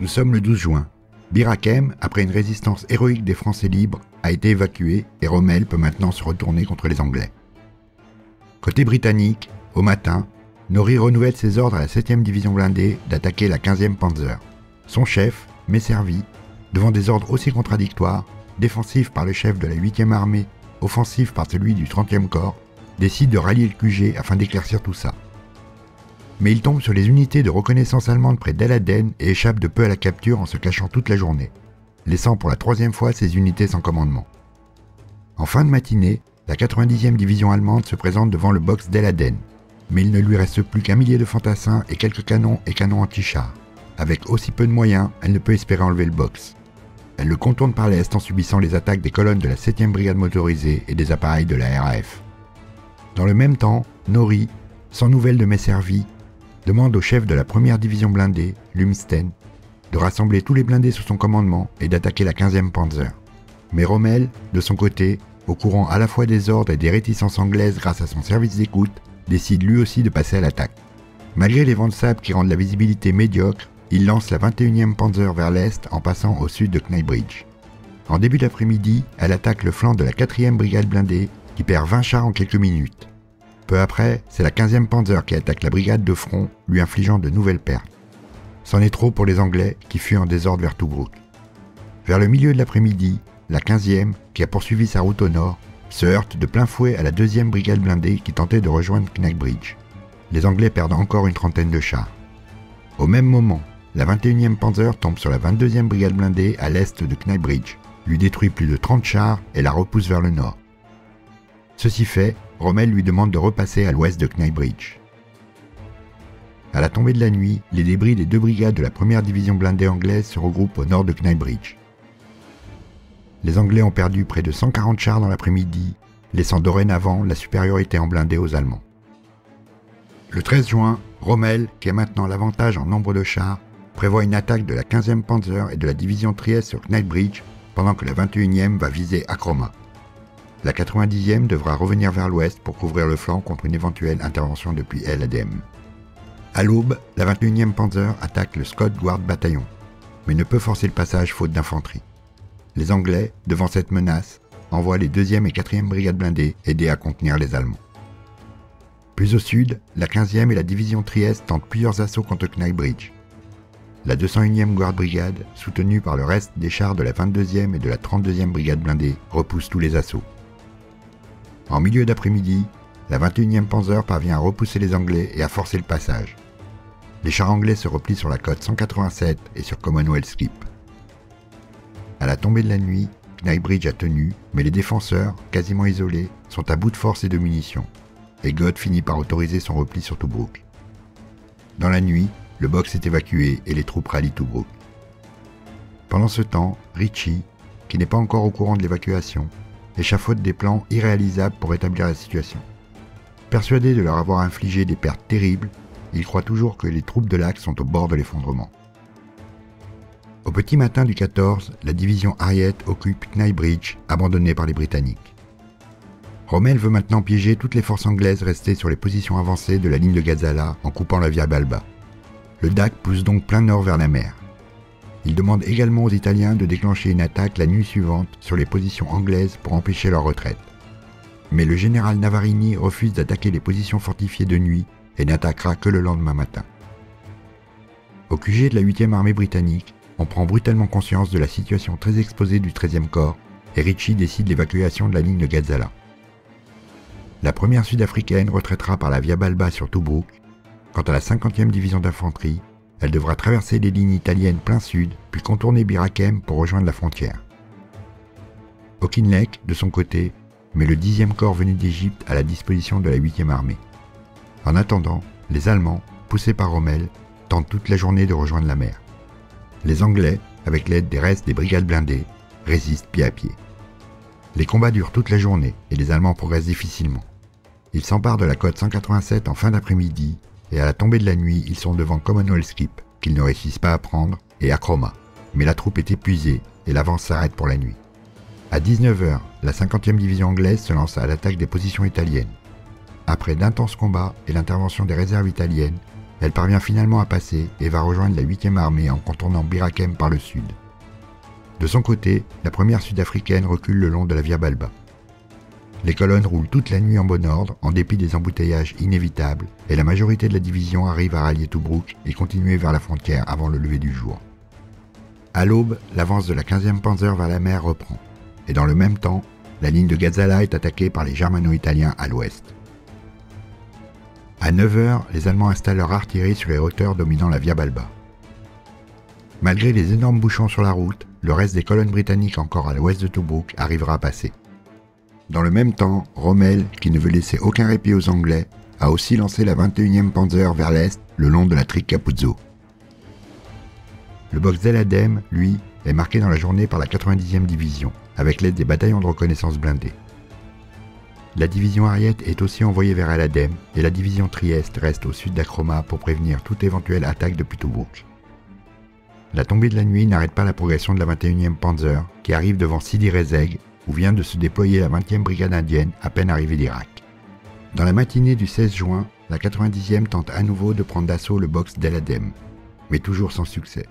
Nous sommes le 12 juin. Bir Hakeim, après une résistance héroïque des Français libres, a été évacué et Rommel peut maintenant se retourner contre les Anglais. Côté britannique, au matin, Norrie renouvelle ses ordres à la 7e division blindée d'attaquer la 15e Panzer. Son chef, Messervy, devant des ordres aussi contradictoires, défensif par le chef de la 8e armée, offensif par celui du 30e corps, décide de rallier le QG afin d'éclaircir tout ça. Mais il tombe sur les unités de reconnaissance allemandes près d'El Aden et échappe de peu à la capture en se cachant toute la journée, laissant pour la 3e fois ses unités sans commandement. En fin de matinée, la 90e division allemande se présente devant le box d'El Aden, mais il ne lui reste plus qu'un millier de fantassins et quelques canons et canons anti-chars. Avec aussi peu de moyens, elle ne peut espérer enlever le box. Elle le contourne par l'est en subissant les attaques des colonnes de la 7e brigade motorisée et des appareils de la RAF. Dans le même temps, Norrie, sans nouvelles de Messervy, demande au chef de la 1re division blindée, Lumsden, de rassembler tous les blindés sous son commandement et d'attaquer la 15e Panzer. Mais Rommel, de son côté, au courant à la fois des ordres et des réticences anglaises grâce à son service d'écoute, décide lui aussi de passer à l'attaque. Malgré les vents de sable qui rendent la visibilité médiocre, il lance la 21e Panzer vers l'est en passant au sud de Knightsbridge. En début d'après-midi, elle attaque le flanc de la 4e brigade blindée qui perd 20 chars en quelques minutes. Peu après, c'est la 15e Panzer qui attaque la brigade de front, lui infligeant de nouvelles pertes. C'en est trop pour les Anglais qui fuient en désordre vers Tobruk. Vers le milieu de l'après-midi, la 15e, qui a poursuivi sa route au nord, se heurte de plein fouet à la 2e brigade blindée qui tentait de rejoindre Knightsbridge. Les Anglais perdent encore une trentaine de chars. Au même moment, la 21e Panzer tombe sur la 22e brigade blindée à l'est de Knightsbridge, lui détruit plus de 30 chars et la repousse vers le nord. Ceci fait, Rommel lui demande de repasser à l'ouest de Knightsbridge. À la tombée de la nuit, les débris des 2 brigades de la 1re division blindée anglaise se regroupent au nord de Knightsbridge. Les Anglais ont perdu près de 140 chars dans l'après-midi, laissant dorénavant la supériorité en blindés aux Allemands. Le 13 juin, Rommel, qui a maintenant l'avantage en nombre de chars, prévoit une attaque de la 15e Panzer et de la division Trieste sur Knightsbridge, pendant que la 21e va viser Acroma. La 90e devra revenir vers l'ouest pour couvrir le flanc contre une éventuelle intervention depuis El Aden. À l'aube, la 21e Panzer attaque le Scott Guard Bataillon, mais ne peut forcer le passage faute d'infanterie. Les Anglais, devant cette menace, envoient les 2e et 4e brigades blindées aider à contenir les Allemands. Plus au sud, la 15e et la division Trieste tentent plusieurs assauts contre Knightsbridge. La 201e Guard Brigade, soutenue par le reste des chars de la 22e et de la 32e brigade blindée, repousse tous les assauts. En milieu d'après-midi, la 21e Panzer parvient à repousser les Anglais et à forcer le passage. Les chars anglais se replient sur la côte 187 et sur Commonwealth Keep. À la tombée de la nuit, Knightsbridge a tenu, mais les défenseurs, quasiment isolés, sont à bout de force et de munitions, et God finit par autoriser son repli sur Tobruk. Dans la nuit, le box est évacué et les troupes rallient Tobruk. Pendant ce temps, Ritchie, qui n'est pas encore au courant de l'évacuation, échafaude des plans irréalisables pour rétablir la situation. Persuadé de leur avoir infligé des pertes terribles, il croit toujours que les troupes de l'Axe sont au bord de l'effondrement. Au petit matin du 14, la division Harriet occupe Knightsbridge, abandonnée par les Britanniques. Rommel veut maintenant piéger toutes les forces anglaises restées sur les positions avancées de la ligne de Gazala en coupant la Via Balba. Le DAC pousse donc plein nord vers la mer. Il demande également aux Italiens de déclencher une attaque la nuit suivante sur les positions anglaises pour empêcher leur retraite. Mais le général Navarini refuse d'attaquer les positions fortifiées de nuit et n'attaquera que le lendemain matin. Au QG de la 8e armée britannique, on prend brutalement conscience de la situation très exposée du 13e corps et Ritchie décide l'évacuation de la ligne de Gazala. La 1re sud-africaine retraitera par la Via Balba sur Tobruk. Quant à la 50e division d'infanterie, elle devra traverser les lignes italiennes plein sud, puis contourner Bir Hakeim pour rejoindre la frontière. Auchinleck, de son côté, met le 10e corps venu d'Égypte à la disposition de la 8e armée. En attendant, les Allemands, poussés par Rommel, tentent toute la journée de rejoindre la mer. Les Anglais, avec l'aide des restes des brigades blindées, résistent pied à pied. Les combats durent toute la journée et les Allemands progressent difficilement. Ils s'emparent de la côte 187 en fin d'après-midi et à la tombée de la nuit, ils sont devant Commonwealth Keep, qu'ils ne réussissent pas à prendre, et Acroma. Mais la troupe est épuisée et l'avance s'arrête pour la nuit. À 19 h, la 50e division anglaise se lance à l'attaque des positions italiennes. Après d'intenses combats et l'intervention des réserves italiennes, elle parvient finalement à passer et va rejoindre la 8e armée en contournant Bir Hakeim par le sud. De son côté, la première sud-africaine recule le long de la Via Balba. Les colonnes roulent toute la nuit en bon ordre, en dépit des embouteillages inévitables, et la majorité de la division arrive à rallier Tobruk et continuer vers la frontière avant le lever du jour. À l'aube, l'avance de la 15e Panzer vers la mer reprend, et dans le même temps, la ligne de Gazala est attaquée par les Germano-Italiens à l'ouest. À 9 h, les Allemands installent leur artillerie sur les hauteurs dominant la Via Balba. Malgré les énormes bouchons sur la route, le reste des colonnes britanniques encore à l'ouest de Tobruk arrivera à passer. Dans le même temps, Rommel, qui ne veut laisser aucun répit aux Anglais, a aussi lancé la 21e Panzer vers l'est le long de la Trique Capuzzo. Le box d'El Adem, lui, est marqué dans la journée par la 90e division, avec l'aide des bataillons de reconnaissance blindés. La division Ariete est aussi envoyée vers El Adem et la division Trieste reste au sud d'Akroma pour prévenir toute éventuelle attaque depuis Tobruk. La tombée de la nuit n'arrête pas la progression de la 21e Panzer qui arrive devant Sidi Rezegh où vient de se déployer la 20e brigade indienne à peine arrivée d'Irak. Dans la matinée du 16 juin, la 90e tente à nouveau de prendre d'assaut le box d'El Adem, mais toujours sans succès.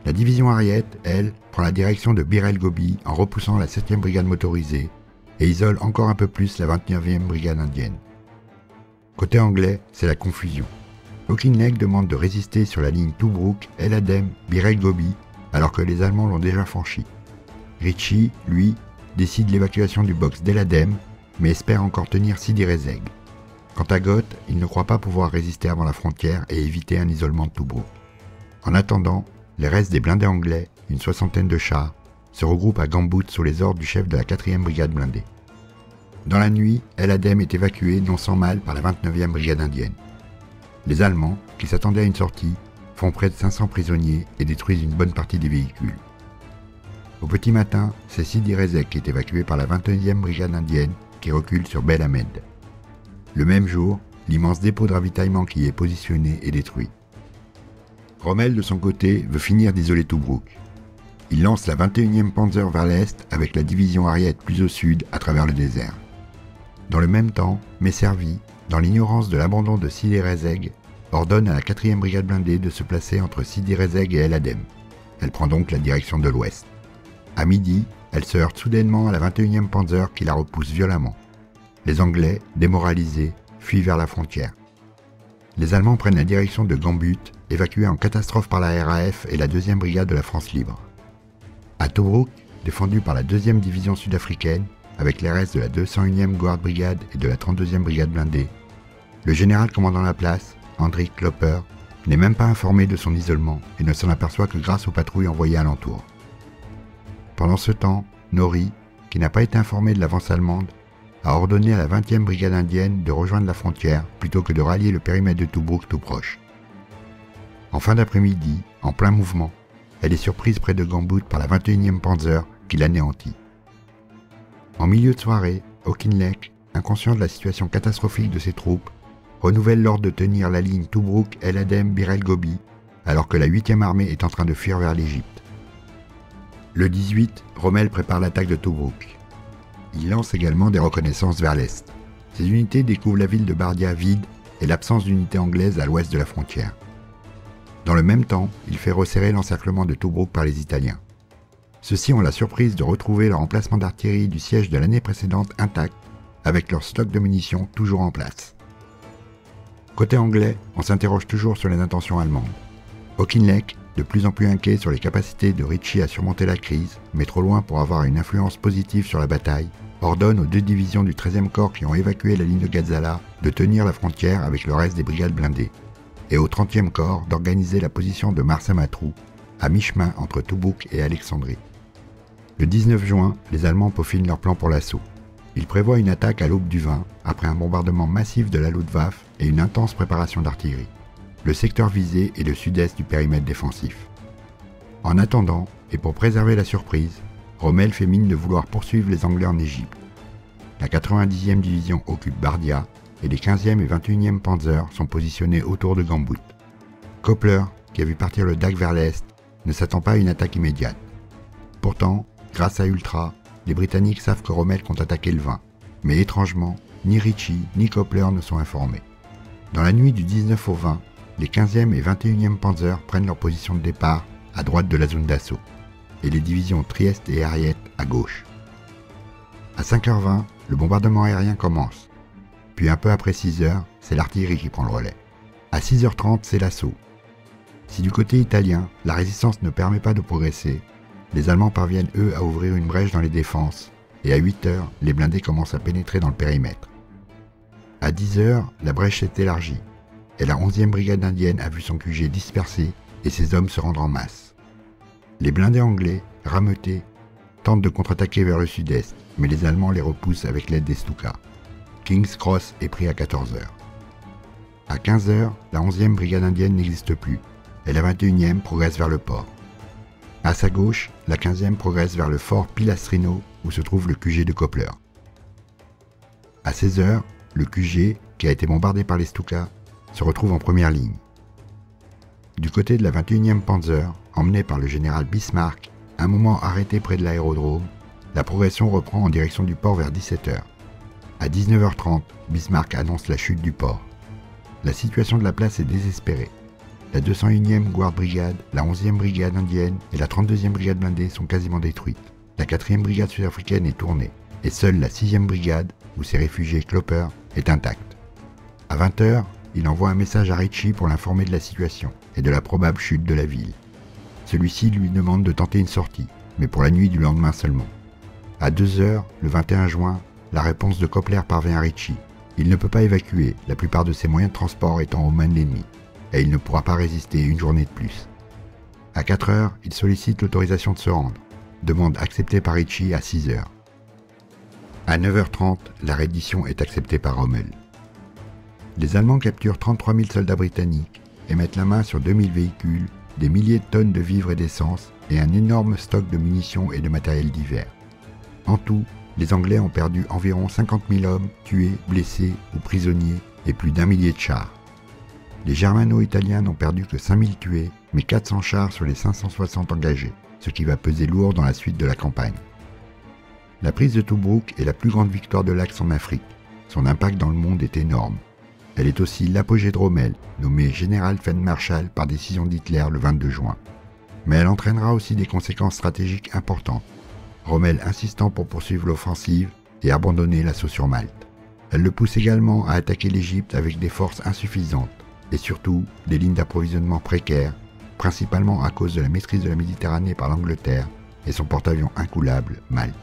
La division Ariete, elle, prend la direction de Bir el Gobi en repoussant la 7e brigade motorisée et isole encore un peu plus la 29e brigade indienne. Côté anglais, c'est la confusion. Auchinleck demande de résister sur la ligne Tobruk, El Adem, Bir el Gobi, alors que les Allemands l'ont déjà franchi. Ritchie, lui, décide l'évacuation du box d'El Adem, mais espère encore tenir Sidi Rezegh. Quant à Gott, il ne croit pas pouvoir résister avant la frontière et éviter un isolement de Tobruk. En attendant, les restes des blindés anglais, une 60aine de chars, se regroupent à Gambut sous les ordres du chef de la 4e brigade blindée. Dans la nuit, El Adem est évacué non sans mal par la 29e brigade indienne. Les Allemands, qui s'attendaient à une sortie, font près de 500 prisonniers et détruisent une bonne partie des véhicules. Au petit matin, c'est Sidi Rezegh qui est évacué par la 21e brigade indienne qui recule sur Bel Ahmed. Le même jour, l'immense dépôt de ravitaillement qui y est positionné est détruit. Rommel, de son côté, veut finir d'isoler Tobruk. Il lance la 21e Panzer vers l'est avec la division Ariete plus au sud à travers le désert. Dans le même temps, Messervy, dans l'ignorance de l'abandon de Sidi Rezegh, ordonne à la 4e brigade blindée de se placer entre Sidi Rezegh et El Adem. Elle prend donc la direction de l'ouest. À midi, elle se heurte soudainement à la 21e Panzer qui la repousse violemment. Les Anglais, démoralisés, fuient vers la frontière. Les Allemands prennent la direction de Gambut, évacués en catastrophe par la RAF et la 2e brigade de la France libre. À Tobruk, défendu par la 2e division sud-africaine, avec les restes de la 201e Guard Brigade et de la 32e brigade blindée, le général commandant la place, Hendrik Klopper, n'est même pas informé de son isolement et ne s'en aperçoit que grâce aux patrouilles envoyées alentour. Pendant ce temps, Norrie, qui n'a pas été informé de l'avance allemande, a ordonné à la 20e brigade indienne de rejoindre la frontière plutôt que de rallier le périmètre de Tobruk tout proche. En fin d'après-midi, en plein mouvement, elle est surprise près de Gambut par la 21e Panzer qui l'anéantit. En milieu de soirée, Auchinleck, inconscient de la situation catastrophique de ses troupes, renouvelle l'ordre de tenir la ligne Tobruk, El Adem, Bir el Gobi, alors que la 8e armée est en train de fuir vers l'Égypte. Le 18, Rommel prépare l'attaque de Tobruk. Il lance également des reconnaissances vers l'est. Ses unités découvrent la ville de Bardia vide et l'absence d'unités anglaises à l'ouest de la frontière. Dans le même temps, il fait resserrer l'encerclement de Tobruk par les Italiens. Ceux-ci ont la surprise de retrouver leur emplacement d'artillerie du siège de l'année précédente intact, avec leur stock de munitions toujours en place. Côté anglais, on s'interroge toujours sur les intentions allemandes. Auchinleck, de plus en plus inquiet sur les capacités de Ritchie à surmonter la crise, mais trop loin pour avoir une influence positive sur la bataille, ordonne aux 2 divisions du 13e corps qui ont évacué la ligne de Gazala de tenir la frontière avec le reste des brigades blindées, et au 30e corps d'organiser la position de Marsa-Matruh, à mi-chemin entre Tobruk et Alexandrie. Le 19 juin, les Allemands peaufinent leur plan pour l'assaut. Ils prévoient une attaque à l'aube du 20, après un bombardement massif de la Luftwaffe et une intense préparation d'artillerie. Le secteur visé est le sud-est du périmètre défensif. En attendant, et pour préserver la surprise, Rommel fait mine de vouloir poursuivre les Anglais en Égypte. La 90e division occupe Bardia et les 15e et 21e Panzer sont positionnés autour de Gambut. Koppler, qui a vu partir le DAC vers l'est, ne s'attend pas à une attaque immédiate. Pourtant, grâce à Ultra, les Britanniques savent que Rommel compte attaquer le 20, mais étrangement, ni Ritchie ni Copler ne sont informés. Dans la nuit du 19 au 20, les 15e et 21e Panzer prennent leur position de départ à droite de la zone d'assaut, et les divisions Trieste et Harriet à gauche. À 5h20, le bombardement aérien commence, puis un peu après 6h, c'est l'artillerie qui prend le relais. À 6h30, c'est l'assaut. Si du côté italien, la résistance ne permet pas de progresser, les Allemands parviennent eux à ouvrir une brèche dans les défenses, et à 8h, les blindés commencent à pénétrer dans le périmètre. À 10h, la brèche s'est élargie, et la 11e brigade indienne a vu son QG dispersé et ses hommes se rendre en masse. Les blindés anglais, rameutés, tentent de contre-attaquer vers le sud-est, mais les Allemands les repoussent avec l'aide des Stuka. King's Cross est pris à 14h. À 15h, la 11e brigade indienne n'existe plus, et la 21e progresse vers le port. À sa gauche, la 15e progresse vers le fort Pilastrino, où se trouve le QG de Copler. À 16h, le QG, qui a été bombardé par les Stuka, se retrouve en première ligne. Du côté de la 21e Panzer, emmené par le général Bismarck, un moment arrêté près de l'aérodrome, la progression reprend en direction du port vers 17h. À 19h30, Bismarck annonce la chute du port. La situation de la place est désespérée. La 201e Guard Brigade, la 11e brigade indienne et la 32e brigade blindée sont quasiment détruites. La 4e brigade sud-africaine est tournée, et seule la 6e brigade, où s'est réfugié Clopper, est intacte. À 20h, il envoie un message à Ritchie pour l'informer de la situation et de la probable chute de la ville. Celui-ci lui demande de tenter une sortie, mais pour la nuit du lendemain seulement. À 2h, le 21 juin, la réponse de Copler parvient à Ritchie. Il ne peut pas évacuer, la plupart de ses moyens de transport étant aux mains de l'ennemi, et il ne pourra pas résister une journée de plus. À 4h, il sollicite l'autorisation de se rendre, demande acceptée par Ritchie à 6h. À 9h30, la reddition est acceptée par Rommel. Les Allemands capturent 33 000 soldats britanniques et mettent la main sur 2000 véhicules, des milliers de tonnes de vivres et d'essence et un énorme stock de munitions et de matériel divers. En tout, les Anglais ont perdu environ 50 000 hommes tués, blessés ou prisonniers et plus d'1 millier de chars. Les Germano-Italiens n'ont perdu que 5 000 tués, mais 400 chars sur les 560 engagés, ce qui va peser lourd dans la suite de la campagne. La prise de Tobrouk est la plus grande victoire de l'Axe en Afrique. Son impact dans le monde est énorme. Elle est aussi l'apogée de Rommel, nommé général Feldmarschall par décision d'Hitler le 22 juin. Mais elle entraînera aussi des conséquences stratégiques importantes. Rommel insistant pour poursuivre l'offensive et abandonner l'assaut sur Malte. Elle le pousse également à attaquer l'Égypte avec des forces insuffisantes et surtout des lignes d'approvisionnement précaires, principalement à cause de la maîtrise de la Méditerranée par l'Angleterre et son porte-avions incoulable, Malte.